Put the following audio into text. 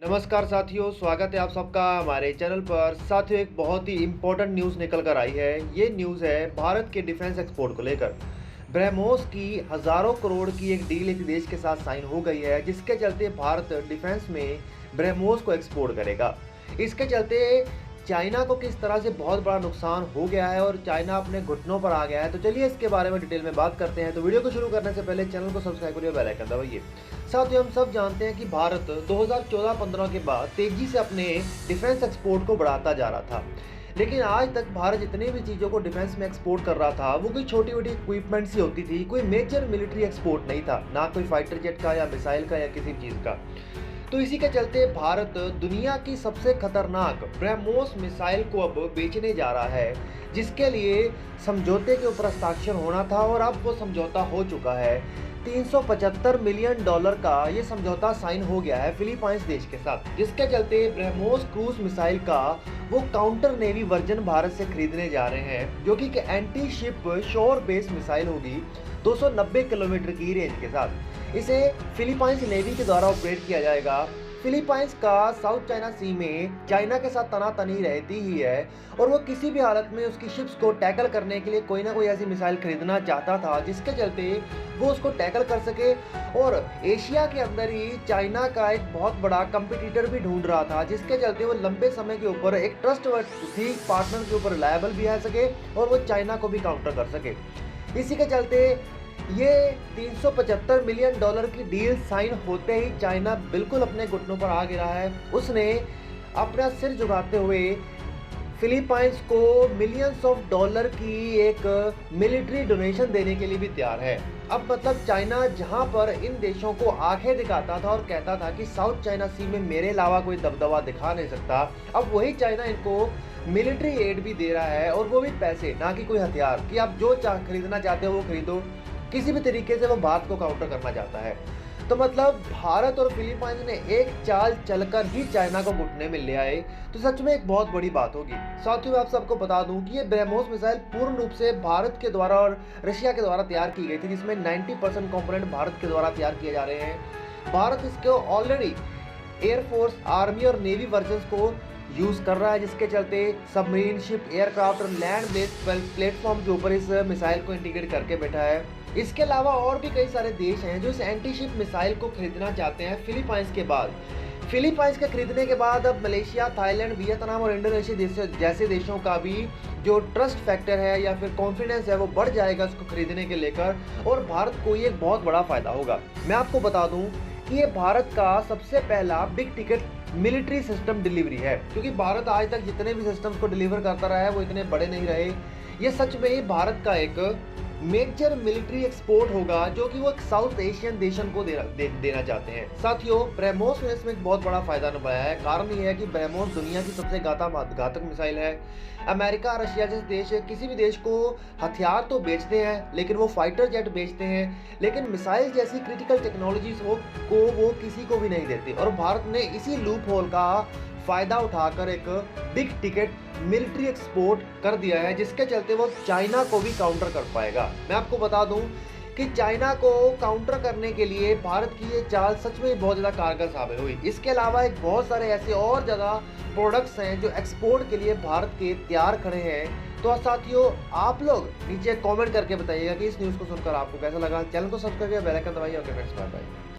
नमस्कार साथियों, स्वागत है आप सबका हमारे चैनल पर। साथियों, एक बहुत ही इम्पोर्टेंट न्यूज़ निकल कर आई है। ये न्यूज़ है भारत के डिफेंस एक्सपोर्ट को लेकर। ब्रह्मोस की हज़ारों करोड़ की एक डील एक देश के साथ साइन हो गई है, जिसके चलते भारत डिफेंस में ब्रह्मोस को एक्सपोर्ट करेगा। इसके चलते चाइना को किस तरह से बहुत बड़ा नुकसान हो गया है और चाइना अपने घुटनों पर आ गया है, तो चलिए इसके बारे में डिटेल में बात करते हैं। तो वीडियो को शुरू करने से पहले चैनल को सब्सक्राइब करिए, बेल आइकन दबाइए। साथियों, हम सब जानते हैं कि भारत 2014-15 के बाद तेजी से अपने डिफेंस एक्सपोर्ट को बढ़ाता जा रहा था, लेकिन आज तक भारत जितनी भी चीज़ों को डिफेंस में एक्सपोर्ट कर रहा था वो कोई छोटी छोटी इक्विपमेंट्स ही होती थी। कोई मेजर मिलिट्री एक्सपोर्ट नहीं था, ना कोई फाइटर जेट का या मिसाइल का या किसी चीज़ का। तो इसी के चलते भारत दुनिया की सबसे खतरनाक ब्रह्मोस मिसाइल को अब बेचने जा रहा है, जिसके लिए समझौते के ऊपर हस्ताक्षर होना था और अब वो समझौता हो चुका है। $375 मिलियन का ये समझौता साइन हो गया है फिलीपाइंस देश के साथ, जिसके चलते ब्रह्मोस क्रूज मिसाइल का वो काउंटर नेवी वर्जन भारत से खरीदने जा रहे हैं, जो कि एंटी शिप शोर बेस्ड मिसाइल होगी 290 किलोमीटर की रेंज के साथ। इसे फिलीपाइंस नेवी के द्वारा ऑपरेट किया जाएगा। फिलीपाइंस का साउथ चाइना सी में चाइना के साथ तनातनी रहती ही है और वो किसी भी हालत में उसकी शिप्स को टैकल करने के लिए कोई ना कोई ऐसी मिसाइल खरीदना चाहता था, जिसके चलते वो उसको टैकल कर सके। और एशिया के अंदर ही चाइना का एक बहुत बड़ा कंपटीटर भी ढूंढ रहा था, जिसके चलते वो लंबे समय के ऊपर एक ट्रस्टवर्दी पार्टनर के ऊपर रिलायबल भी आ सके और वो चाइना को भी काउंटर कर सके। इसी के चलते ये $375 मिलियन की डील साइन होते ही चाइना बिल्कुल अपने घुटनों पर आ गिरा है। उसने अपना सिर झुकाते हुए फिलीपाइंस को मिलियंस ऑफ डॉलर की एक मिलिट्री डोनेशन देने के लिए भी तैयार है। अब मतलब चाइना जहां पर इन देशों को आंखें दिखाता था और कहता था कि साउथ चाइना सी में मेरे अलावा कोई दबदबा दिखा नहीं सकता, अब वही चाइना इनको मिलिट्री एड भी दे रहा है, और वो भी पैसे, ना कि कोई हथियार, कि आप जो खरीदना चाहते हो वो खरीदो। किसी भी तरीके से वो भारत को काउंटर करना चाहता है। तो मतलब भारत और फिलीपाइंस ने एक चाल चलकर ही चाइना को घुटने में ले आए, तो सच में एक बहुत बड़ी बात होगी। साथियों, आप सबको बता दूं कि ये ब्रह्मोस मिसाइल पूर्ण रूप से भारत के द्वारा और रशिया के द्वारा तैयार की गई थी, जिसमें 90% कंपोनेंट भारत के द्वारा तैयार किए जा रहे हैं। भारत इसको ऑलरेडी एयरफोर्स, आर्मी और नेवी वर्जन को यूज़ कर रहा है, जिसके चलते सबमरीन, शिप, एयरक्राफ्ट और लैंड बेस्ड प्लेटफॉर्म के ऊपर इस मिसाइल को इंटीग्रेट करके बैठा है। इसके अलावा और भी कई सारे देश हैं जो इस एंटी शिप मिसाइल को खरीदना चाहते हैं फिलीपाइंस के बाद। फिलीपाइंस के खरीदने के बाद अब मलेशिया, थाईलैंड, वियतनाम और इंडोनेशिया जैसे देशों का भी जो ट्रस्ट फैक्टर है या फिर कॉन्फिडेंस है वो बढ़ जाएगा उसको खरीदने के लेकर, और भारत को ये एक बहुत बड़ा फायदा होगा। मैं आपको बता दूं कि ये भारत का सबसे पहला big ticket military system delivery है, क्योंकि भारत आज तक जितने भी सिस्टम्स को डिलीवर करता रहा है वो इतने बड़े नहीं रहे। ये सच में ही भारत का एक मेजर मिलिट्री एक्सपोर्ट होगा, जो कि वो एक साउथ एशियन देशन को देना चाहते हैं। साथियों, ब्रह्मोस ने इसमें एक बहुत बड़ा फायदा निभाया है। कारण ये है कि ब्रह्मोस दुनिया की सबसे घातक मिसाइल है। अमेरिका, रशिया जैसे देश किसी भी देश को हथियार तो बेचते हैं, लेकिन वो फाइटर जेट बेचते हैं, लेकिन मिसाइल जैसी क्रिटिकल टेक्नोलॉजीज को वो किसी को भी नहीं देते। और भारत ने इसी लूप होल का फायदा उठाकर एक बिग टिकट मिलिट्री एक्सपोर्ट कर दिया है, जिसके चलते वो चाइना को भी काउंटर कर पाएगा। मैं आपको बता दूं कि चाइना को काउंटर करने के लिए भारत की ये चाल सच में बहुत ज़्यादा कारगर साबित हुई। इसके अलावा एक बहुत सारे ऐसे और ज़्यादा प्रोडक्ट्स हैं जो एक्सपोर्ट के लिए भारत के तैयार खड़े हैं। तो साथियों, आप लोग नीचे कमेंट करके बताइएगा कि इस न्यूज़ को सुनकर आपको कैसा लगा। चैनल को सब्सक्राइब करिए, बेल आइकन दबाइए। Okay friends, bye bye.